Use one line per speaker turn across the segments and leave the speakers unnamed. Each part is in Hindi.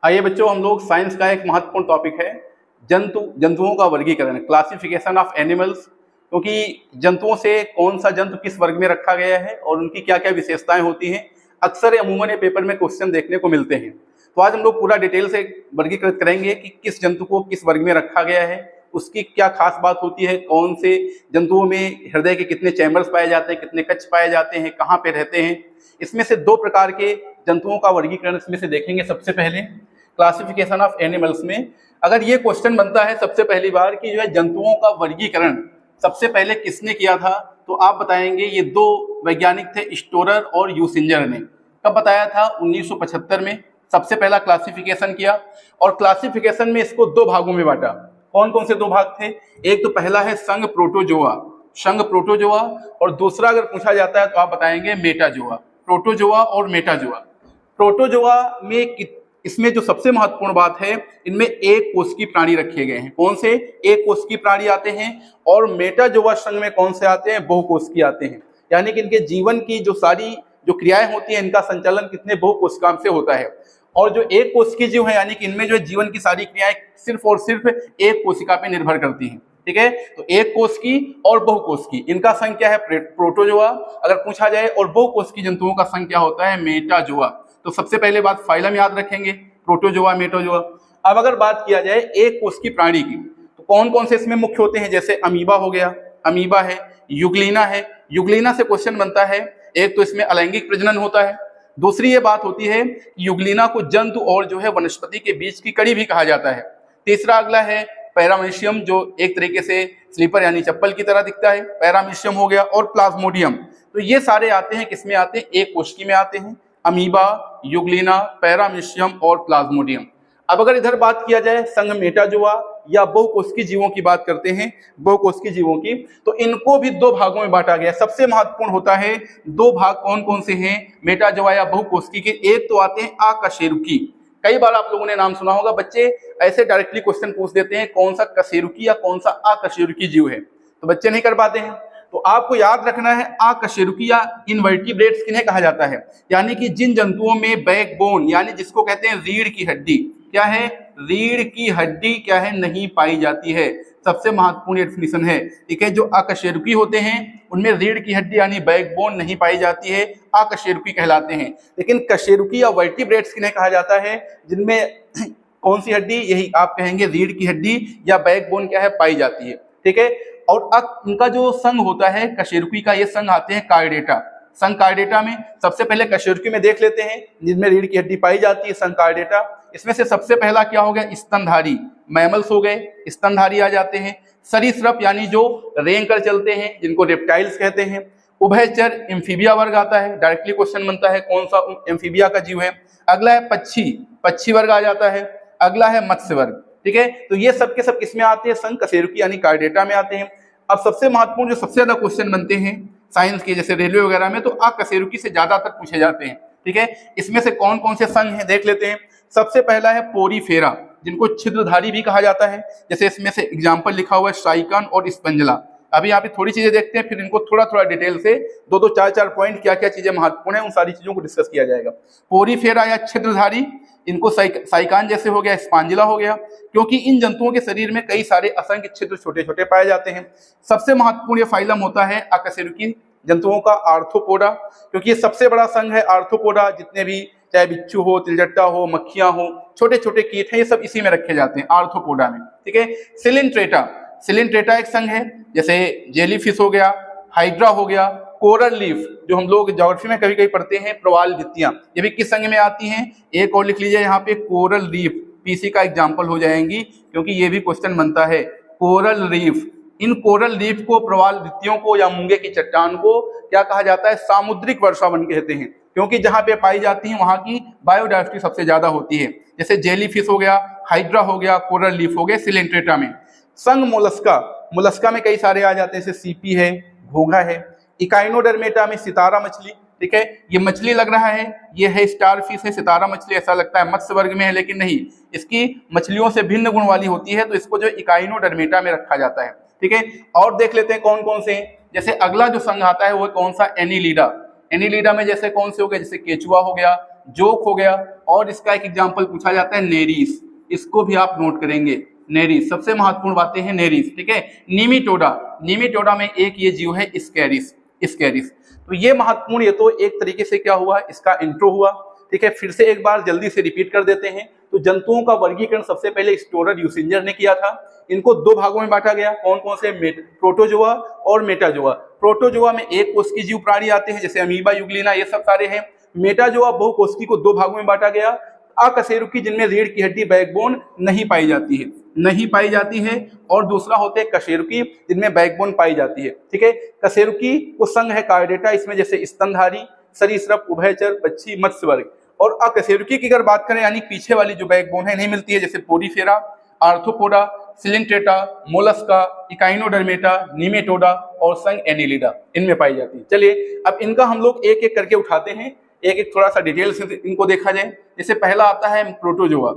आइए बच्चों, हम लोग साइंस का एक महत्वपूर्ण टॉपिक है जंतुओं का वर्गीकरण, क्लासिफिकेशन ऑफ एनिमल्स। क्योंकि जंतुओं से कौन सा जंतु किस वर्ग में रखा गया है और उनकी क्या क्या विशेषताएं होती हैं, अक्सर अमूमन ये पेपर में क्वेश्चन देखने को मिलते हैं। तो आज हम लोग पूरा डिटेल से वर्गीकृत करेंगे कि किस जंतु को किस वर्ग में रखा गया है, उसकी क्या खास बात होती है, कौन से जंतुओं में हृदय के कितने चैम्बर्स पाए जाते हैं, कितने कक्ष पाए जाते हैं, कहाँ पे रहते हैं। इसमें से दो प्रकार के जंतुओं का वर्गीकरण इसमें से देखेंगे। सबसे पहले क्लासिफिकेशन ऑफ एनिमल्स में अगर ये क्वेश्चन बनता है सबसे पहली बार कि जो है जंतुओं का वर्गीकरण सबसे पहले किसने किया था, तो आप बताएंगे ये दो वैज्ञानिक थे, स्टोरर और यूसिंजर ने। कब बताया था? 1975 में सबसे पहला क्लासिफिकेशन किया। और क्लासिफिकेशन में इसको दो भागों में बांटा। कौन कौन से दो भाग थे? एक तो पहला है संघ प्रोटोजोआ, संघ प्रोटोजोआ, और दूसरा अगर पूछा जाता है तो आप बताएंगे मेटाजोआ। प्रोटोजोआ और मेटाजोआ। प्रोटोजोआ में इसमें जो सबसे महत्वपूर्ण बात है, इनमें एक कोशिकीय प्राणी रखे गए हैं। कौन से? एक कोशिकीय प्राणी आते हैं। और मेटाजोआ संघ में कौन से आते हैं? बहुकोशिकीय आते हैं। यानी कि इनके जीवन की जो सारी जो क्रियाएं होती हैं, इनका संचालन कितने बहुकोशिकाओं से होता है। और जो एक कोशिकीय जीव है, यानी कि इनमें जो जीवन की सारी क्रियाएं सिर्फ और सिर्फ एक कोशिका पे निर्भर करती हैं। ठीक है, तो एक कोशिकीय और बहुकोशिकीय, इनका संघ क्या है? प्रोटोजोआ अगर पूछा जाए। और बहुकोशिकीय जंतुओं का संघ क्या होता है? मेटाजोआ। तो सबसे पहले बात फाइलम याद रखेंगे, प्रोटोजोआ, मेटाजोआ। अब अगर बात किया जाए एक कोशिकीय प्राणी की, तो कौन कौन से इसमें मुख्य होते हैं? जैसे अमीबा हो गया, अमीबा है, युग्लिना है। युग्लिना से क्वेश्चन बनता है। एक तो इसमें अलैंगिक प्रजनन होता है। दूसरी ये बात होती है कि युग्लिना को जंतु और जो है वनस्पति के बीच की कड़ी भी कहा जाता है। तीसरा अगला है पैरामीशियम, जो एक तरीके से स्लीपर यानी चप्पल की तरह दिखता है, पैरामीशियम हो गया। और प्लाज्मोडियम। तो ये सारे आते हैं किसमें आते हैं? एक कोशिकी में आते हैं। अमीबा, युग्लिना, पैरामीशियम और प्लाज्मोडियम। अब अगर इधर बात किया जाए संघ मेटाजोआ या बहुकोशिकीय जीवों की बात करते हैं, बहुकोशिकीय जीवों की, तो इनको भी दो भागों में बांटा गया। सबसे महत्वपूर्ण होता है दो भाग कौन कौन से हैं मेटाजोआ या बहुकोशिकीय के? एक तो आते हैं अकशेरुकी। कई बार आप लोगों ने नाम सुना होगा, बच्चे ऐसे डायरेक्टली क्वेश्चन पूछ देते हैं कौन सा कशेरुकी या कौन सा अकशेरुकी जीव है, तो बच्चे नहीं कर पाते हैं। तो आपको याद रखना है अकशेरुकी या इनवर्टिब्रेट्स किन्हें कहा जाता है? यानी कि जिन जंतुओं में बैकबोन, यानी जिसको कहते हैं रीढ़ की हड्डी, क्या है? रीढ़ की हड्डी क्या है? नहीं पाई जाती है। सबसे महत्वपूर्ण डेफिनेशन है। ठीक है, जो अकशेरुकी होते हैं उनमें रीढ़ की हड्डी यानी बैकबोन नहीं पाई जाती है, अकशेरुकी कहलाते हैं। लेकिन कशेरुकी या वर्टिब्रेट्स किन्हें कहा जाता है? जिनमें कौन सी हड्डी? यही आप कहेंगे रीढ़ की हड्डी या बैकबोन क्या है? पाई जाती है। ठीक है, और इनका जो संघ होता है कशेरुकी का, ये संघ आते हैं कार्डेटा। संघ कार्डेटा में सबसे पहले कशेरुकी में देख लेते हैं, जिनमें रीढ़ की हड्डी पाई जाती है, संघ कार्डेटा। इसमें से सबसे पहला क्या हो गया? स्तनधारी, मैमल्स हो गए, स्तनधारी आ जाते हैं। सरीसृप यानी जो रेंग कर चलते हैं, जिनको रेप्टाइल्स कहते हैं। उभयचर एम्फीबिया वर्ग आता है। डायरेक्टली क्वेश्चन बनता है कौन सा एम्फीबिया का जीव है। अगला है पक्षी, पक्षी वर्ग आ जाता है। अगला है मत्स्य वर्ग। ठीक है, तो ये सब के सब किसमें आते हैं? संघ कशेरुकी यानी कार्डेटा में आते हैं। अब सबसे महत्वपूर्ण जो सबसे ज्यादा क्वेश्चन बनते हैं साइंस के, जैसे रेलवे वगैरह में, तो अकशेरुकी से ज्यादातर पूछे जाते हैं। ठीक है, इसमें से कौन कौन से संघ हैं देख लेते हैं। सबसे पहला है पोरीफेरा, जिनको छिद्रधारी भी कहा जाता है। जैसे इसमें से एग्जाम्पल लिखा हुआ है श्राइकन और स्पंजला। अभी यहाँ पे थोड़ी चीजें देखते हैं, फिर इनको थोड़ा थोड़ा डिटेल से दो दो चार चार पॉइंट क्या क्या चीजें महत्वपूर्ण है, उन सारी चीजों को डिस्कस किया जाएगा। पोरीफेरा या छिद्रधारी, इनको साइकान जैसे हो गया, स्पांजिला हो गया, क्योंकि इन जंतुओं के शरीर में कई सारे असंख्य छिद्र छोटे छोटे पाए जाते हैं। सबसे महत्वपूर्ण ये फाइलम होता है अकशेरुकी जंतुओं का आर्थ्रोपोडा, क्योंकि ये सबसे बड़ा संघ है आर्थ्रोपोडा। जितने भी चाहे बिच्छू हो, तिलजट्टा हो, मक्खियां हो, छोटे छोटे कीट हैं, ये सब इसी में रखे जाते हैं, आर्थ्रोपोडा में। ठीक है, सिलिंट्रेटा, सिलिंट्रेटा एक संघ है। जैसे जेलीफिश हो गया, हाइड्रा हो गया, कोरल लीफ, जो हम लोग ज्योग्राफी में कभी कभी पढ़ते हैं, प्रवाल भित्तियां, ये भी किस संघ में आती हैं? एक और लिख लीजिए यहाँ पे, कोरल रीफ, पीसी का एग्जाम्पल हो जाएंगी, क्योंकि ये भी क्वेश्चन बनता है। कोरल रीफ, इन कोरल रीफ को, प्रवाल भित्तियों को या मूंगे की चट्टान को क्या कहा जाता है? सामुद्रिक वर्षावन कहते हैं, क्योंकि जहां पे पाई जाती है वहां की बायोडाइवर्सिटी सबसे ज्यादा होती है। जैसे जेलीफिश हो गया, हाइड्रा हो गया, कोरल लीफ हो गए सिलिंट्रेटा में। संघ मोलस्का, मोलस्का में कई सारे आ जाते हैं, जैसे सीपी है, घोंघा है। इकाइनोडर्मेटा में सितारा मछली। ठीक है, ये मछली लग रहा है, ये है स्टारफिश है, सितारा मछली ऐसा लगता है मत्स्य वर्ग में है, लेकिन नहीं, इसकी मछलियों से भिन्न गुण वाली होती है, तो इसको जो इकाइनोडर्मेटा में रखा जाता है। ठीक है, और देख लेते हैं कौन कौन से हैं। जैसे अगला जो संघ आता है वो कौन सा? एनीलिडा। एनीलिडा में जैसे कौन से हो गए? जैसे केचुआ हो गया, जोक हो गया, और इसका एक एग्जाम्पल पूछा जाता है नेरीस, इसको भी आप नोट करेंगे। नेरीस सबसे महत्वपूर्ण बातें हैं नेरीस, ठीक है। निमिटोडा, निमिटोडा में एक ये जीव है स्कैरिस, स्कैरिस। तो ये महत्वपूर्ण, ये तो एक तरीके से क्या हुआ, इसका इंट्रो हुआ, ठीक है। फिर से एक बार जल्दी से रिपीट कर देते हैं। तो जंतुओं का वर्गीकरण सबसे पहले एक्सप्लोरर यूसिंजर ने किया था। इनको दो भागों में बांटा गया, कौन कौन से, प्रोटोजोआ और मेटाजोआ। प्रोटोजोआ में एक कोशिकीय जीव प्राणी आते हैं, जैसे अमीबा, यूग्लिना, ये सब सारे हैं। मेटाजोआ बहुकोशिकीय को दो भागों में बांटा गया, अकशेरुकी जिनमें रीढ़ की हड्डी बैकबोन नहीं पाई जाती है, नहीं पाई जाती है, और दूसरा होते हैं कशेरुकी जिनमें बैकबोन पाई जाती है, ठीक है। कशेरुकी को संघ है कार्डेटा, इसमें जैसे स्तनधारी, सरीसृप, उभयचर, पक्षी, मत्स्य वर्ग। और अकशेरुकी की अगर बात करें, यानी पीछे वाली जो बैकबोन है नहीं मिलती है, जैसे Porifera, Arthropoda, Coelenterata, Mollusca, Echinodermata, Nematoda और संघ एनिलिडा, इनमें पाई जाती है। चलिए अब इनका हम लोग एक एक करके उठाते हैं, एक एक थोड़ा सा डिटेल से इनको देखा जाए। जैसे पहला आता है प्रोटोजोआ।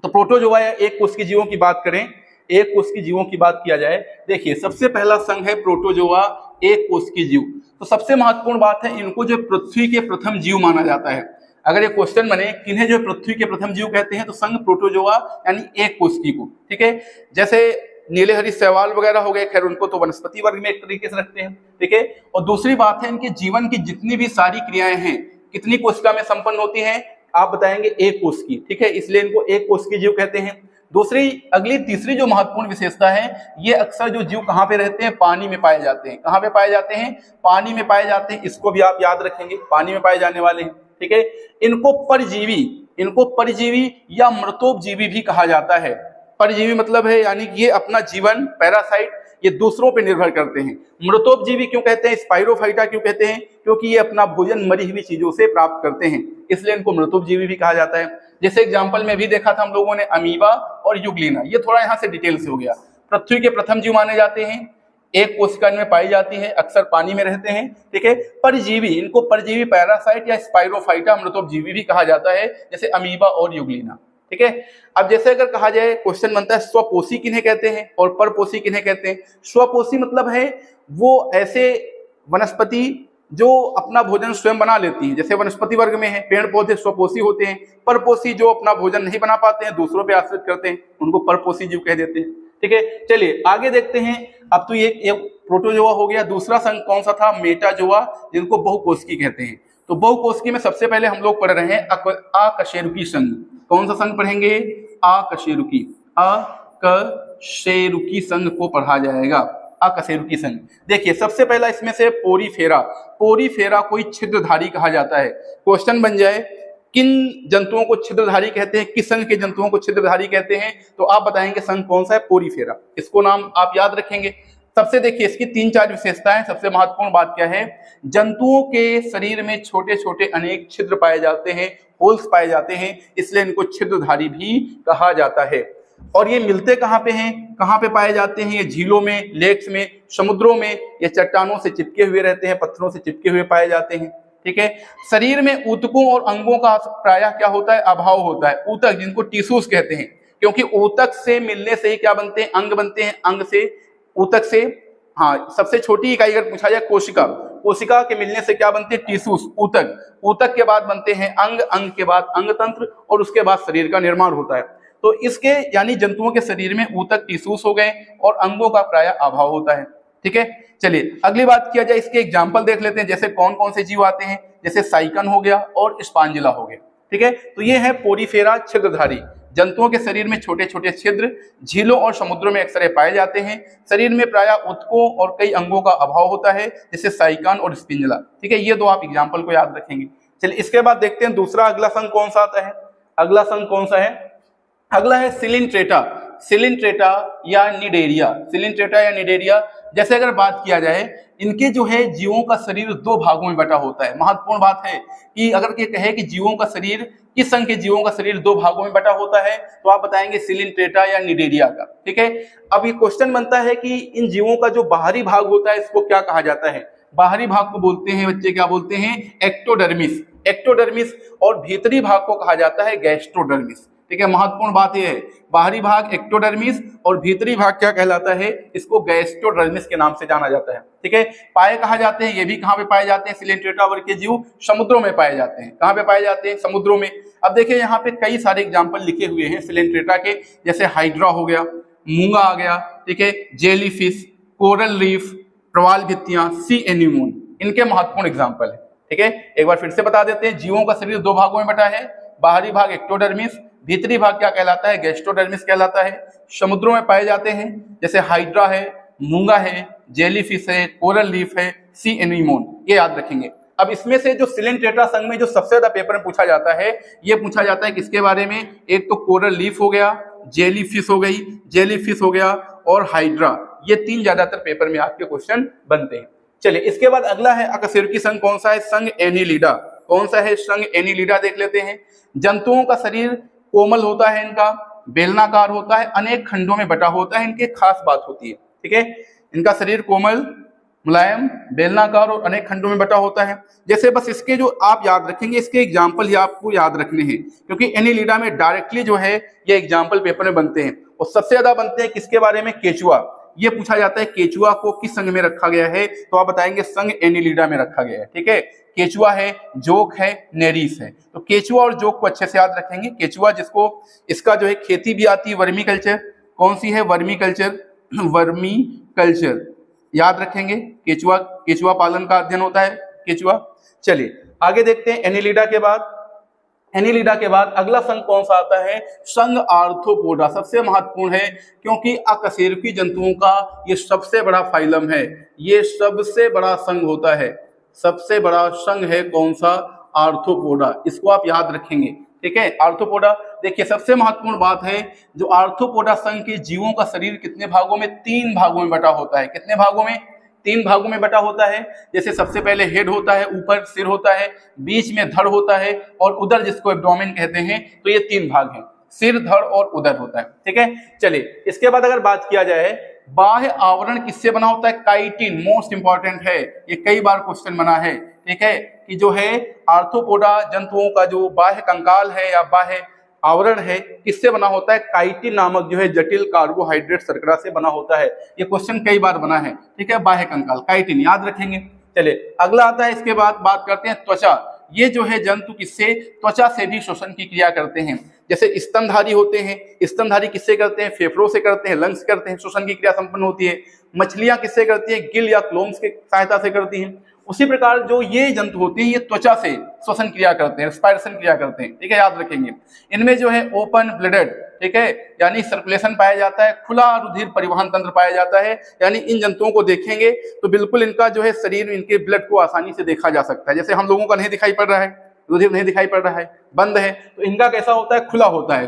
तो प्रोटोजोआ या एक कोशिकीय जीवों की बात करें, एक कोशिकीय जीवों की बात किया जाए, देखिए सबसे पहला संघ है प्रोटोजोआ, एक कोशिकीय जीव। तो सबसे महत्वपूर्ण बात है, इनको जो पृथ्वी के प्रथम जीव माना जाता है। अगर ये क्वेश्चन बने किन्हें जो पृथ्वी के प्रथम जीव कहते हैं, तो संघ प्रोटोजोआ यानी एक कोशिकीय को, ठीक है। जैसे नीले हरी शैवाल वगैरह हो गए, खैर उनको तो वनस्पति वर्ग में एक तरीके से रखते हैं, ठीक है। और दूसरी बात है, इनके जीवन की जितनी भी सारी क्रियाएं हैं कितनी कोशिका में संपन्न होती हैं, आप बताएंगे एक कोशिकीय, ठीक है, इसलिए इनको एक कोशिकीय जीव कहते हैं। दूसरी अगली तीसरी जो महत्वपूर्ण विशेषता है, ये अक्सर जो जीव कहाँ पे रहते हैं, पानी में पाए जाते हैं। कहाँ पे पाए जाते हैं, पानी में पाए जाते हैं, इसको भी आप याद रखेंगे, पानी में पाए जाने वाले हैं, ठीक है। इनको परजीवी, इनको परजीवी या मृतोपजीवी भी कहा जाता है। परजीवी मतलब है यानी कि ये अपना जीवन, पैरासाइट, ये दूसरों पे निर्भर करते हैं। मृतोपजीवी क्यों कहते हैं, स्पाइरोफाइटा क्यों कहते हैं, क्योंकि ये अपना भोजन मरी हुई चीजों से प्राप्त करते हैं, इसलिए इनको मृतोपजीवी भी कहा जाता है। जैसे एग्जाम्पल में भी देखा था हम लोगों ने अमीबा और यूग्लिना, ये थोड़ा यहाँ से डिटेल से हो गया। पृथ्वी के प्रथम जीव माने जाते हैं, एक कोशिका में पाई जाती है, अक्सर पानी में रहते हैं, ठीक है। परजीवी, इनको परजीवी, पैरासाइट या स्पाइरोफाइटा, मृतोपजीवी भी कहा जाता है, जैसे अमीबा और यूग्लिना, ठीक है। अब जैसे अगर कहा जाए, क्वेश्चन बनता है स्वपोषी किन्हें कहते हैं और परपोषी किन्हें कहते हैं। स्वपोषी मतलब है वो ऐसे वनस्पति जो अपना भोजन स्वयं बना लेती हैं, जैसे वनस्पति वर्ग में है, पेड़ पौधे स्वपोषी होते हैं। परपोषी जो अपना भोजन नहीं बना पाते हैं, दूसरों पे आश्रित करते हैं, उनको परपोषी जीव कह देते हैं, ठीक है। चलिए आगे देखते हैं। अब तो ये प्रोटोजोआ हो गया। दूसरा संघ कौन सा था, मेटाजोआ, जिनको बहुकोशिकीय कहते हैं। तो बहुकोशिकीय में सबसे पहले हम लोग पढ़ रहे हैं अकशेरुकी संघ। कौन सा संघ पढ़ेंगे, अकशेरुकी, अकशेरुकी संघ को पढ़ा जाएगा, अकशेरुकी संघ। देखिए सबसे पहला इसमें से पोरीफेरा, पोरीफेरा कोई छिद्रधारी कहा जाता है। क्वेश्चन बन जाए किन जंतुओं को छिद्रधारी कहते हैं, किस संघ के जंतुओं को छिद्रधारी कहते हैं, तो आप बताएंगे संघ कौन सा है, पोरीफेरा। इसको नाम आप याद रखेंगे। सबसे देखिए इसकी 3-4 विशेषताएं। सबसे महत्वपूर्ण बात क्या है, जंतुओं के शरीर में छोटे छोटे अनेक छिद्र पाए जाते हैं, होल्स पाए जाते हैं, इसलिए इनको छिद्रधारी भी कहा जाता है। और ये मिलते कहाँ पे हैं, कहाँ पे पाए जाते हैं, ये झीलों में, लेक्स में, समुद्रों में, ये चट्टानों से चिपके हुए रहते हैं, पत्थरों से चिपके हुए पाए जाते हैं, ठीक है। शरीर में ऊतकों और अंगों का प्रायः क्या होता है, अभाव होता है। ऊतक जिनको टिश्यूज कहते हैं, क्योंकि ऊतक से मिलने से ही क्या बनते हैं, अंग बनते हैं, अंग से, ऊतक से, हाँ सबसे छोटी इकाई अगर पूछा जाए कोशिका, कोशिका के मिलने से क्या बनते हैं, टिश्यूज, ऊतक, ऊतक के बाद बनते हैं अंग, अंग के बाद अंग तंत्र, और उसके बाद शरीर का निर्माण होता है। तो इसके यानी जंतुओं के शरीर में ऊतक, टिश्यूज हो गए, और अंगों का प्रायः अभाव होता है, ठीक है। चलिए अगली बात किया जाए, इसके एग्जाम्पल देख लेते हैं, जैसे कौन कौन से जीव आते हैं, जैसे साइकन हो गया और स्पांजिला हो गया, ठीक है। तो ये है पोरीफेरा, छिद्रधारी। जंतुओं के शरीर में छोटे छोटे छिद्र झीलों और समुद्रों में अक्सर पाए जाते हैं। शरीर में प्रायः ऊतकों और कई अंगों का अभाव होता है, जैसे साइकन और स्पिंजला, ठीक है। ये दो आप एग्जाम्पल को याद रखेंगे। चलिए इसके बाद देखते हैं दूसरा अगला संघ कौन सा आता है। अगला संघ कौन सा है, अगला है सिलिंट्रेटा, सिलिंट्रेटा या निडेरिया, सिलिंट्रेटा या निडेरिया। जैसे अगर बात किया जाए, इनके जो है जीवों का शरीर 2 भागों में बटा होता है। महत्वपूर्ण बात है कि अगर ये कहे कि जीवों का शरीर, किस संघ के जीवों का शरीर 2 भागों में बटा होता है, तो आप बताएंगे सिलिंट्रेटा या निडेरिया का, ठीक है। अब ये क्वेश्चन बनता है कि इन जीवों का जो बाहरी भाग होता है इसको क्या कहा जाता है। बाहरी भाग को बोलते हैं बच्चे, क्या बोलते हैं, एक्टोडर्मिस, एक्टोडर्मिस। और भीतरी भाग को कहा जाता है गैस्ट्रोडर्मिस, ठीक है, महत्वपूर्ण बात यह है, बाहरी भाग एक्टोडर्मिस और भीतरी भाग क्या कहलाता है, इसको गैस्ट्रोडर्मिस के नाम से जाना जाता है। ठीक है, पाए कहाँ जाते हैं, ये भी कहाँ पे पाए जाते हैं, सिलेंट्रेटा वर्ग के जीव समुद्रों में पाए जाते हैं। कहाँ पे पाए जाते हैं, समुद्रों में। अब देखिए यहाँ पे कई सारे एग्जाम्पल लिखे हुए हैं सिलेंट्रेटा के, जैसे हाइड्रा हो गया, मूंगा आ गया, ठीक है, जेलीफिश, कोरल रीफ, प्रवाल भित्तियां, सी एनीमोन, इनके महत्वपूर्ण एग्जाम्पल है। ठीक है, एक बार फिर से बता देते हैं, जीवों का शरीर दो भागों में बटा है, बाहरी भाग एक्टोडर्मिस, भीतरी भाग क्या कहलाता है, गैस्ट्रोडर्मिस कहलाता है। समुद्रों में पाए जाते हैं, जैसे हाइड्रा है, मूंगा है, जेलीफिश है, कोरल रीफ है, सी एनीमोन, ये याद रखेंगे। अब इसमें से जो सिलेंट्रेटा संघ में जो सबसे ज्यादा पेपर में पूछा जाता है, ये पूछा जाता है किसके बारे में, एक तो कोरल रीफ हो गया, जेलीफिश हो गई, जेलीफिश हो गया और हाइड्रा, ये तीन ज्यादातर पेपर में आपके क्वेश्चन बनते हैं। चलिए, इसके बाद अगला है अकशेरुकी संघ, कौन सा है, संघ एनीलिडा। कौन सा है, संघ एनीलिडा, देख लेते हैं। जंतुओं का शरीर कोमल होता है, इनका बेलनाकार होता है, अनेक खंडों में बटा होता है, इनकी खास बात होती है। ठीक है, इनका शरीर कोमल, मुलायम, बेलनाकार और अनेक खंडों में बटा होता है। जैसे बस इसके जो आप याद रखेंगे, इसके एग्जाम्पल ही आपको याद रखने हैं, क्योंकि एनीलिडा में डायरेक्टली जो है ये एग्जाम्पल पेपर में बनते हैं, और सबसे ज्यादा बनते हैं किसके बारे में, केचुआ। ये पूछा जाता है केचुआ को किस संघ में रखा गया है, तो आप बताएंगे संघ एनीलिडा में रखा गया है। ठीक है, केचुआ है, जोक है, नेरीस है, तो केचुआ और जोक को अच्छे से याद रखेंगे। केचुआ जिसको इसका जो है खेती भी आती है, वर्मी कल्चर, कौन सी है, वर्मी कल्चर, वर्मी कल्चर याद रखेंगे। केचुआ, केचुआ पालन का अध्ययन होता है केचुआ। चलिए आगे देखते हैं, एनीलिडा के बाद, एनीलिडा के बाद अगला संघ कौन सा आता है, संघ आर्थ्रोपोडा, सबसे महत्वपूर्ण है, क्योंकि अकशेरुकी जंतुओं का ये सबसे बड़ा फाइलम है, ये सबसे बड़ा संघ होता है, सबसे बड़ा संघ है कौन सा, आर्थ्रोपोडा, इसको आप याद रखेंगे। ठीक है, आर्थ्रोपोडा, देखिए सबसे महत्वपूर्ण बात है, जो आर्थ्रोपोडा संघ के जीवों का शरीर कितने भागों में, तीन भागों में बटा होता है। कितने भागों में, तीन भागों में बटा होता है। जैसे सबसे पहले हेड होता है, ऊपर सिर होता है, बीच में धड़ होता है, और उदर जिसको एब्डोमेन कहते हैं। तो ये तीन भाग हैं, सिर, धड़ और उदर होता है। ठीक है, चलिए इसके बाद अगर बात किया जाए, बाह्य आवरण किससे बना होता है, काइटिन, मोस्ट इंपॉर्टेंट है, ये कई बार क्वेश्चन बना है। ठीक है, कि जो है आर्थ्रोपोडा जंतुओं का जो बाह्य कंकाल है या बाह्य आवरण है, किससे बना होता है, काइटिन नामक जो है जटिल कार्बोहाइड्रेट शर्करा से बना होता है। ये क्वेश्चन कई बार बना है। ठीक है, बाह्य कंकाल काइटिन याद रखेंगे। चलिए अगला आता है, इसके बाद बात करते हैं त्वचा। ये जो है जंतु किससे, त्वचा से भी श्वसन की क्रिया करते हैं। जैसे स्तनधारी होते हैं, स्तनधारी किससे करते हैं, फेफड़ों से करते हैं, लंग्स करते हैं, श्वसन की क्रिया संपन्न होती है। मछलियां किससे करती हैं, गिल या क्लोम्स की सहायता से करती हैं। उसी प्रकार जो ये जंतु होते हैं, ये त्वचा से श्वसन क्रिया करते हैं, रेस्पिरेशन क्रिया करते हैं। ठीक है, याद रखेंगे। इनमें जो है ओपन ब्लडेड, ठीक है, यानी सर्कुलेशन पाया जाता है, खुला रुधिर परिवहन तंत्र पाया जाता है। यानी इन जंतुओं को देखेंगे तो बिल्कुल इनका जो है शरीर, इनके ब्लड को आसानी से देखा जा सकता है। जैसे हम लोगों का नहीं दिखाई पड़ रहा है, रुधिर नहीं दिखाई पड़ रहा है, बंद है, तो इनका कैसा होता है, खुला होता है,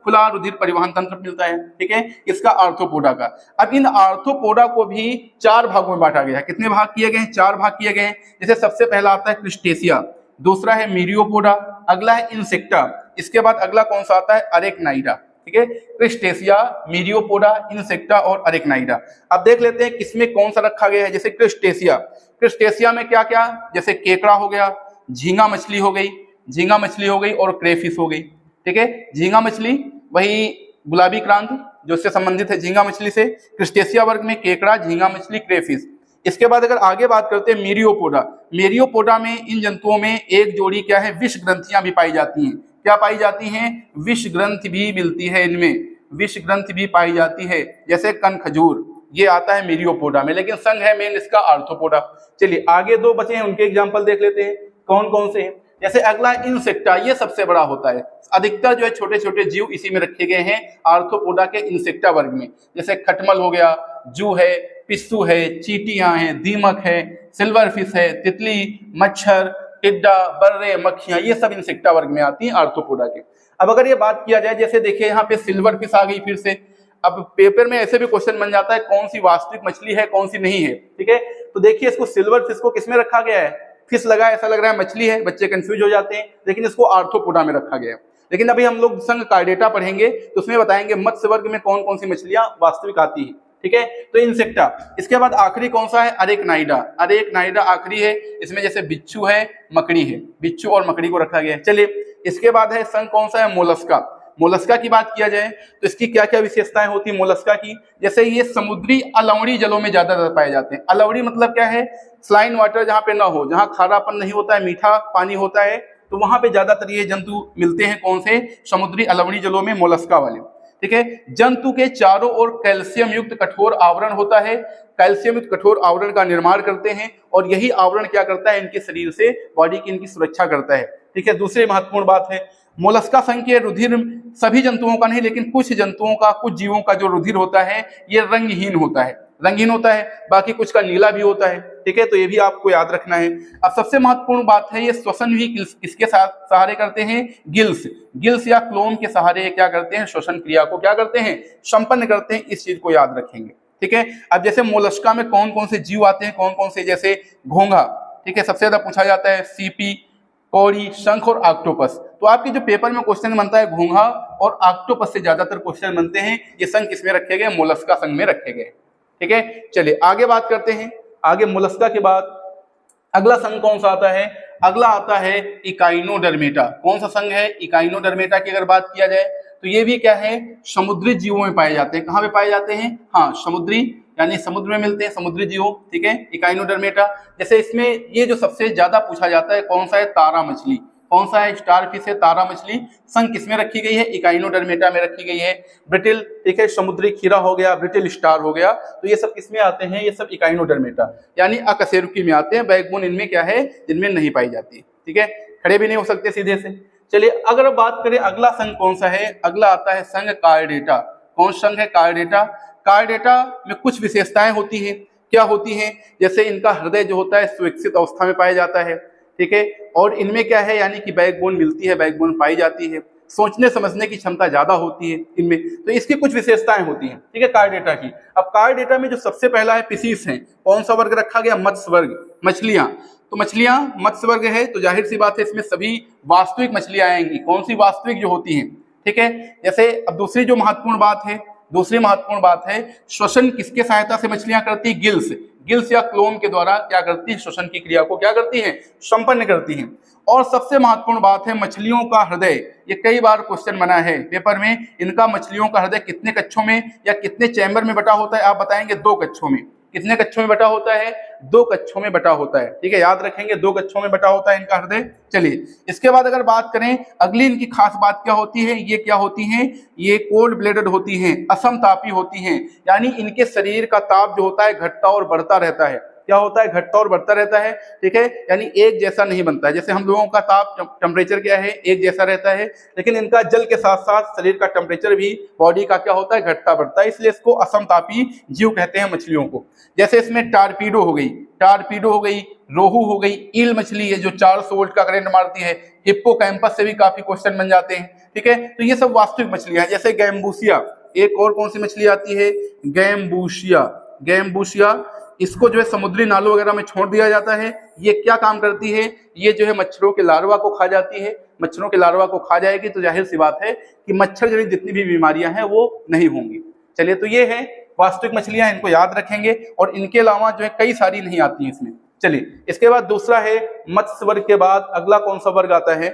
खुला रुधिर परिवहन तंत्र मिलता है। ठीक है, इसका आर्थ्रोपोडा का। अब इन आर्थ्रोपोडा को भी चार भागों में बांटा गया है। कितने भाग किए गए हैं, चार भाग किए गए हैं। जैसे सबसे पहला आता है क्रिस्टेशिया, दूसरा है मीरियोपोडा, अगला है इंसेक्टा, इसके बाद अगला कौन सा आता है, अरेक्नाइडा। ठीक है, क्रिस्टेशिया, मीरियोपोडा, इंसेक्टा और अरेक्नाइडा। अब देख लेते हैं किसमें कौन सा रखा गया है। जैसे क्रिस्टेशिया, क्रिस्टेशिया में क्या क्या, जैसे केकड़ा हो गया, झींगा मछली हो गई, झींगा मछली हो गई और क्रेफिश हो गई। ठीक है, झींगा मछली वही गुलाबी क्रांत जो इससे संबंधित है झींगा मछली से। क्रिस्टेशिया वर्ग में केकड़ा, झींगा मछली, क्रेफिश। इसके बाद अगर आगे बात करते हैं मीरियोपोडा, मीरियोपोडा में इन जंतुओं में एक जोड़ी क्या है, विष ग्रंथियां भी पाई जाती हैं। क्या पाई जाती हैं, विष ग्रंथि भी मिलती है इनमें, विष ग्रंथि भी पाई जाती है। जैसे कन खजूर, ये आता है मीरियोपोडा में, लेकिन संघ है मेन इसका आर्थ्रोपोडा। चलिए आगे दो बचे हैं, उनके एग्जाम्पल देख लेते हैं कौन कौन से हैं। जैसे अगला इंसेक्टा, ये सबसे बड़ा होता है। अधिकतर जो है छोटे छोटे जीव इसी में रखे गए हैं आर्थ्रोपोडा के इंसेक्टा वर्ग में। जैसे खटमल हो गया, जू है, पिस्सू है, चींटियां हैं, दीमक है, सिल्वरफिश है, तितली, मच्छर, टिड्डा, बर्रे, मक्खियां, ये सब इंसेक्टा वर्ग में आती हैं आर्थ्रोपोडा के। अब अगर ये बात किया जाए, जैसे देखिए यहाँ पे सिल्वरफिश आ गई फिर से। अब पेपर में ऐसे भी क्वेश्चन बन जाता है कौन सी वास्तविक मछली है कौन सी नहीं है। ठीक है, तो देखिए इसको सिल्वरफिश को किसमें रखा गया है, फिश लगा ऐसा लग रहा है मछली है, बच्चे कंफ्यूज हो जाते हैं, लेकिन इसको आर्थ्रोपोडा में रखा गया है। लेकिन अभी हम लोग संघ कार्डेटा पढ़ेंगे तो उसमें बताएंगे मत्स्य वर्ग में कौन कौन सी मछलियां वास्तविक आती है। ठीक है, तो इंसेक्टा। इसके बाद आखिरी कौन सा है, अरेक्नाइडा, अरेक्नाइडा आखिरी है। इसमें जैसे बिच्छू है, मकड़ी है, बिच्छू और मकड़ी को रखा गया है। चलिए इसके बाद है संघ कौन सा है, मोलस्का। मोलस्का की बात किया जाए तो इसकी क्या क्या विशेषताएं होती है मोलस्का की, जैसे ये समुद्री अलवणी जलों में ज्यादातर पाए जाते हैं। अलवणी मतलब क्या है, स्लाइन वाटर जहाँ पे ना हो, जहाँ खारापन नहीं होता है, मीठा पानी होता है, तो वहां पे ज्यादातर ये जंतु मिलते हैं। कौन से? समुद्री अलवणी जलों में मोलस्का वाले। ठीक है। जंतु के चारों ओर कैल्शियम युक्त कठोर आवरण होता है, कैल्शियम युक्त कठोर आवरण का निर्माण करते हैं और यही आवरण क्या करता है, इनके शरीर से, बॉडी की इनकी सुरक्षा करता है। ठीक है। दूसरी महत्वपूर्ण बात है, मोलस्का संघ के रुधिर सभी जंतुओं का नहीं, लेकिन कुछ जंतुओं का, कुछ जीवों का जो रुधिर होता है ये रंगहीन होता है, रंगीन होता है, बाकी कुछ का नीला भी होता है। ठीक है। तो ये भी आपको याद रखना है। अब सबसे महत्वपूर्ण बात है, ये श्वसन भी किसके साथ सहारे करते हैं? गिल्स। गिल्स या क्लोम के सहारे क्या करते हैं? श्वसन क्रिया को क्या करते हैं? संपन्न करते हैं। इस चीज को याद रखेंगे। ठीक है। अब जैसे मोलस्का में कौन कौन से जीव आते हैं, कौन कौन से, जैसे घोंघा, ठीक है, सबसे ज्यादा पूछा जाता है, सीपी, कौड़ी, शंख और ऑक्टोपस। तो आपके जो पेपर में क्वेश्चन बनता है घोंघा और ऑक्टोपस से ज्यादातर क्वेश्चन बनते हैं। ये संघ किसमें रखे गए? मोलस्का संघ में रखे गए। ठीक है। चलिए आगे बात करते हैं। आगे मोलस्का के बाद अगला संघ कौन सा आता है? अगला आता है इकाइनोडर्मेटा। कौन सा संघ है? इकाइनोडर्मेटा की अगर बात किया जाए तो ये भी क्या है? समुद्री जीवों में पाए जाते हैं। कहाँ पे पाए जाते हैं? हाँ, समुद्री, यानी समुद्र में मिलते हैं समुद्री जीवों। ठीक है। इकाइनोडर्मेटा, जैसे इसमें ये जो सबसे ज्यादा पूछा जाता है कौन सा है? तारा मछली। कौन सा है? स्टारफिश है, तारा मछली। संघ किसमें रखी गई है? इकाइनोडर्मेटा में रखी गई है। ब्रिटिल, ठीक है, समुद्री खीरा हो गया, ब्रिटिल स्टार हो गया, तो ये सब किसमें आते हैं? ये सब इकाइनोडर्मेटा यानी अकशेरुकी में आते हैं। बैकबोन इनमें क्या है? जिनमें नहीं पाई जाती। ठीक है। खड़े भी नहीं हो सकते सीधे से। चलिए अगर बात करें अगला संघ कौन सा है, अगला आता है संघ कार्डेटा। कौन संघ है? कार्डेटा। कार्डेटा में कुछ विशेषताएं होती हैं। क्या होती हैं? जैसे इनका हृदय जो होता है सुविकसित अवस्था में पाया जाता है। ठीक है। और इनमें क्या है, यानी कि बैकबोन मिलती है, बैकबोन पाई जाती है। सोचने समझने की क्षमता ज्यादा होती है इनमें, तो इसकी कुछ विशेषताएं होती हैं। ठीक है, कार्डेटा की। अब कार्डेटा में जो सबसे पहला है पिसीस है। कौन सा वर्ग रखा गया? मत्स्य वर्ग, मछलियां। तो मछलियां मत्स्य वर्ग है, तो जाहिर सी बात है इसमें सभी वास्तविक मछलियां आएंगी। कौन सी? वास्तविक जो होती हैं। ठीक है। जैसे अब दूसरी जो महत्वपूर्ण बात है, दूसरी महत्वपूर्ण बात है, श्वसन किसके सहायता से मछलियां करती? गिल्स। गिल्स या क्लोम के द्वारा क्या करती है? श्वसन की क्रिया को क्या करती है? संपन्न करती हैं। और सबसे महत्वपूर्ण बात है मछलियों का हृदय। ये कई बार क्वेश्चन बना है पेपर में, इनका मछलियों का हृदय कितने कक्षों में या कितने चैम्बर में बटा होता है? आप बताएंगे 2 कक्षों में। कितने कक्षों में बटा होता है? 2 कक्षों में बटा होता है। ठीक है, याद रखेंगे, 2 कक्षों में बटा होता है इनका हृदय। चलिए इसके बाद अगर बात करें, अगली इनकी खास बात क्या होती है? ये क्या होती हैं? ये कोल्ड ब्लेडेड होती हैं, असमतापी होती हैं, यानी इनके शरीर का ताप जो होता है घटता और बढ़ता रहता है। क्या होता है? घटता और बढ़ता रहता है। ठीक है, यानी एक जैसा नहीं बनता है। जैसे हम लोगों का ताप टेम्परेचर क्या है? एक जैसा रहता है, लेकिन इनका जल के साथ साथ शरीर का टेम्परेचर भी बॉडी का क्या होता है? घटता बढ़ता है, इसलिए इसको असमतापी जीव कहते हैं मछलियों को। जैसे इसमें टारपीडो हो गई, टारपीडो हो गई, रोहू हो गई, ईल मछली है जो 400 वोल्ट का करंट मारती है, हिप्पोकैम्पस से भी काफी क्वेश्चन बन जाते हैं। ठीक है, तो ये सब वास्तविक मछलियां हैं। जैसे गैम्बूसिया, एक और कौन सी मछली आती है? गैम्बूसिया। गैम्बूसिया, इसको जो है समुद्री नालों वगैरह में छोड़ दिया जाता है। ये क्या काम करती है? ये जो है मच्छरों के लार्वा को खा जाती है। मच्छरों के लार्वा को खा जाएगी तो जाहिर सी बात है कि मच्छर जनित जितनी भी बीमारियां हैं वो नहीं होंगी। चलिए, तो ये है वास्तविक मछलियां, इनको याद रखेंगे। और इनके अलावा जो है कई सारी नहीं आती हैं इसमें। चलिए इसके बाद दूसरा है मत्स्य वर्ग के बाद अगला कौन सा वर्ग आता है?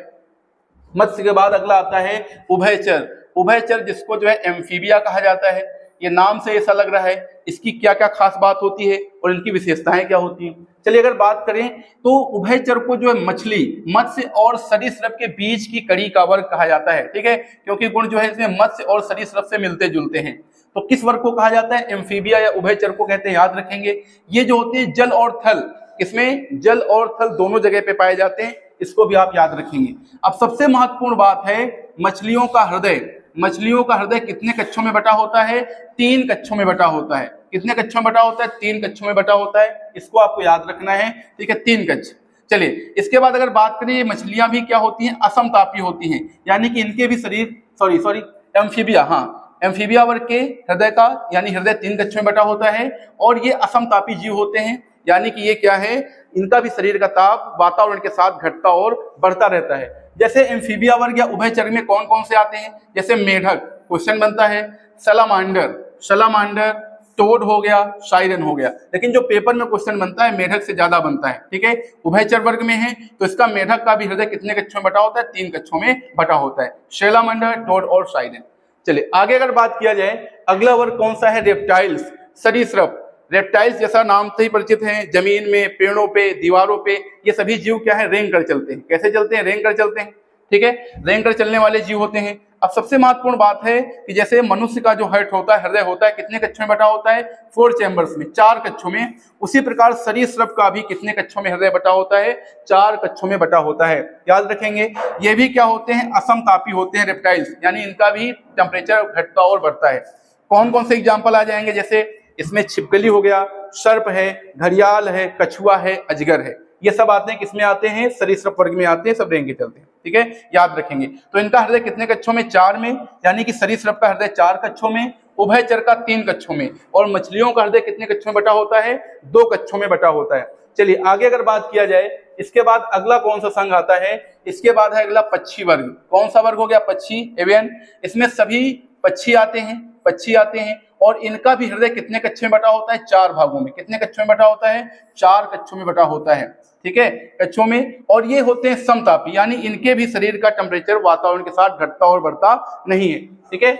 मत्स्य के बाद अगला आता है उभयचर। उभयचर जिसको जो है एम्फीबिया कहा जाता है। ये नाम से ऐसा लग रहा है, इसकी क्या क्या खास बात होती है और इनकी विशेषताएं क्या होती हैं? चलिए अगर बात करें तो उभयचर को जो है मछली, मत्स्य और सरीसृप के बीच की कड़ी का वर्ग कहा जाता है। ठीक है, क्योंकि गुण जो है इसमें मत्स्य और सरीसृप से मिलते जुलते हैं। तो किस वर्ग को कहा जाता है? एम्फीबिया या उभयचर को कहते हैं, याद रखेंगे। ये जो होते हैं जल और थल, इसमें जल और थल दोनों जगह पे पाए जाते हैं, इसको भी आप याद रखेंगे। अब सबसे महत्वपूर्ण बात है मछलियों का हृदय। मछलियों का हृदय कितने कक्षों में बटा होता है? 3 कक्षों में बटा होता है। कितने कक्षों में बटा होता है? 3 कक्षों में बटा होता है, इसको आपको याद रखना है। ठीक है, 3 कक्ष। चलिए इसके बाद अगर बात करें, मछलियां भी क्या होती हैं? असमतापी होती हैं, यानी कि इनके भी शरीर, सॉरी एम्फीबिया, हाँ एम्फीबिया वर्ग के हृदय का, यानी हृदय 3 कक्षों में बटा होता है और ये असमतापी जीव होते हैं, यानी कि ये क्या है? इनका भी शरीर का ताप वातावरण के साथ घटता और बढ़ता रहता है। जैसे एम्फीबिया वर्ग या उभयचर में कौन कौन से आते हैं? जैसे मेढक, क्वेश्चन बनता है, सलामांडर, सलामांडर, टोड हो गया, साइरन हो गया। लेकिन जो पेपर में क्वेश्चन बनता है मेढक से ज्यादा बनता है, ठीक है। उभयचर वर्ग में है तो इसका मेढक का भी हृदय कितने कक्षों में बटा होता है? 3 कक्षों में बटा होता है, सैलामांडर, टोड और साइरन। चलिए आगे अगर बात किया जाए, अगला वर्ग कौन सा है? रेप्टाइल्स, सरीसृप। रेप्टाइल्स जैसा नाम से ही परिचित हैं, जमीन में, पेड़ों पे, दीवारों पे ये सभी जीव क्या है? रेंग कर चलते हैं। कैसे चलते हैं? रेंग कर चलते हैं, ठीक है। रेंग कर चलने वाले जीव होते हैं। अब सबसे महत्वपूर्ण बात है कि जैसे मनुष्य का जो हार्ट होता है, हृदय होता है, कितने कक्षों में बटा होता है? 4 चैम्बर्स में, 4 कक्षों में। उसी प्रकार सरीसृप का भी कितने कक्षों में हृदय बटा होता है? 4 कक्षों में बटा होता है। याद रखेंगे, ये भी क्या होते हैं? असमतापी होते हैं रेप्टाइल्स, यानी इनका भी टेम्परेचर घटता और बढ़ता है। कौन कौन से एग्जाम्पल आ जाएंगे? जैसे इसमें छिपकली हो गया, सर्प है, घड़ियाल है, कछुआ है, अजगर है। ये सब आते हैं, किसमें आते हैं? सरीसृप वर्ग में आते हैं, सब रेंग के चलते हैं, ठीक है। याद रखेंगे। तो इनका हृदय कितने कक्षों में? 4 में, यानी कि सरीसृप का हृदय 4 कक्षों में, उभयचर का 3 कक्षों में, और मछलियों का हृदय कितने कक्षों में बटा होता है? 2 कक्षों में बटा होता है। चलिए आगे अगर बात किया जाए, इसके बाद अगला कौन सा संघ आता है? इसके बाद है अगला पक्षी वर्ग। कौन सा वर्ग हो गया? पक्षी, एवियन। इसमें सभी पक्षी आते हैं, पक्षी आते हैं, और इनका भी हृदय कितने कक्षों में बटा होता है? 4 भागों में। कितने कक्षों में बटा होता है? 4 कक्षों में बटा होता है, ठीक है, कक्षों में। और ये होते हैं समतापी, यानी इनके भी शरीर का टेम्परेचर वातावरण के साथ घटता और बढ़ता नहीं है, ठीक है।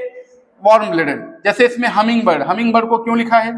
वार्म ब्लडेड, जैसे इसमें हमिंग बर्ड। हमिंग बर्ड को क्यों लिखा है?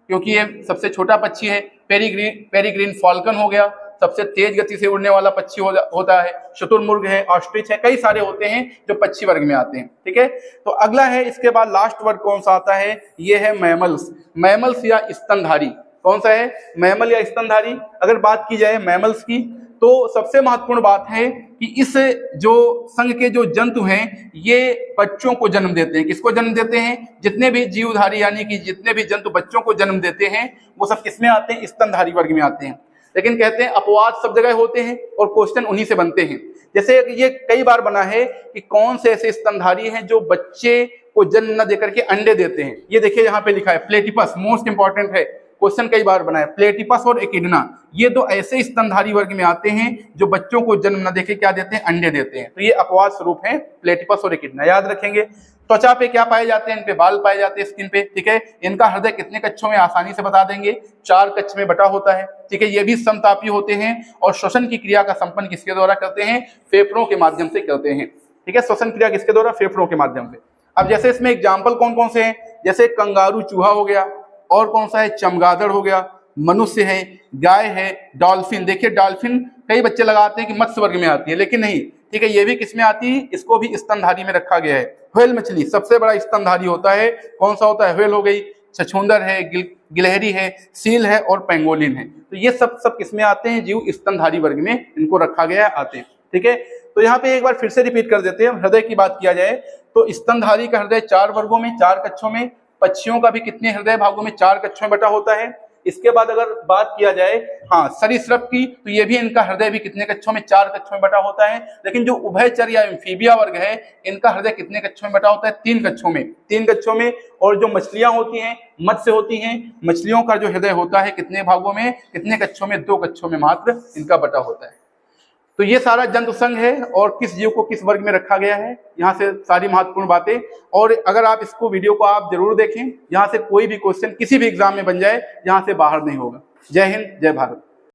क्योंकि ये सबसे छोटा पक्षी है। पेरीग्रीन फॉल्कन हो गया, सबसे तेज गति से उड़ने वाला पक्षी होता है। शुतुरमुर्ग है, ऑस्ट्रिच है, कई सारे होते हैं जो पक्षी वर्ग में आते हैं, ठीक है। तो अगला है, इसके बाद लास्ट वर्ग कौन सा आता है? ये है मैमल्स। मैमल्स या स्तनधारी। कौन सा है? मैमल या स्तनधारी। अगर बात की जाए मैमल्स की, तो सबसे महत्वपूर्ण बात है कि इस जो संघ के जो जंतु हैं ये बच्चों को जन्म देते हैं। किसको जन्म देते हैं? जितने भी जीवधारी यानी कि जितने भी जंतु बच्चों को जन्म देते हैं वो सब किसमें आते हैं? स्तनधारी वर्ग में आते हैं। लेकिन कहते हैं अपवाद सब जगह होते हैं और क्वेश्चन उन्हीं से बनते हैं। जैसे ये कई बार बना है कि कौन से ऐसे स्तनधारी हैं जो बच्चे को जन्म न देकर के अंडे देते हैं। ये देखिए यहाँ पे लिखा है प्लेटिपस, मोस्ट इंपॉर्टेंट है, क्वेश्चन कई बार बना है। प्लेटिपस और एकिडना, ये दो ऐसे स्तनधारी वर्ग में आते हैं जो बच्चों को जन्म न देके क्या देते हैं? अंडे देते हैं। तो ये अपवाद स्वरूप है प्लेटिपस और एकिडना, याद रखेंगे। त्वचा पे क्या पाए जाते हैं? इन पे बाल पाए जाते हैं, स्किन पे, ठीक है। इनका हृदय कितने कक्षों में? आसानी से बता देंगे, 4 कक्ष में बटा होता है, ठीक है। ये भी समतापी होते हैं और श्वसन की क्रिया का संपन्न किसके द्वारा करते हैं? फेफड़ों के माध्यम से करते हैं, ठीक है। श्वसन क्रिया किसके द्वारा? फेफड़ों के माध्यम से। अब जैसे इसमें एग्जाम्पल कौन कौन से हैं? जैसे कंगारू चूहा हो गया, और कौन सा है? चमगादड़ हो गया, मनुष्य है, गाय है, डॉल्फिन। देखिए डॉल्फिन कई बच्चे लगाते हैं कि मत्स्य वर्ग में आती है, लेकिन नहीं, ठीक है। ये भी किसमें आती है? इसको भी स्तनधारी में रखा गया है। व्हेल मछली सबसे बड़ा स्तनधारी होता है। कौन सा होता है? व्हेल हो गई, छछूंदर है, गिलहरी है, सील है और पेंगोलिन है। तो ये सब किसमें आते हैं? जीव स्तनधारी वर्ग में इनको रखा गया है, आते हैं, ठीक है। तो यहाँ पे एक बार फिर से रिपीट कर देते हैं। हृदय की बात किया जाए तो स्तनधारी का हृदय 4 वर्गों में, 4 कक्षों में। पक्षियों का भी कितने हृदय भागों में? 4 कक्षों में बटा होता है। इसके बाद अगर बात किया जाए सरीसृप की, तो ये भी इनका हृदय भी कितने कक्षों में? 4 कक्षों में बटा होता है। लेकिन जो उभयचर या एम्फीबिया वर्ग है, इनका हृदय कितने कक्षों में बटा होता है? 3 कक्षों में, 3 कक्षों में। और जो मछलियां होती हैं, मत्स्य होती हैं, मछलियों का जो हृदय होता है कितने भागों में? कितने कक्षों में? 2 कक्षों में मात्र इनका बटा होता है। तो ये सारा जंतु संघ है और किस जीव को किस वर्ग में रखा गया है, यहाँ से सारी महत्वपूर्ण बातें। और अगर आप इसको वीडियो को आप जरूर देखें, यहाँ से कोई भी क्वेश्चन किसी भी एग्जाम में बन जाए, यहाँ से बाहर नहीं होगा। जय हिंद, जय भारत।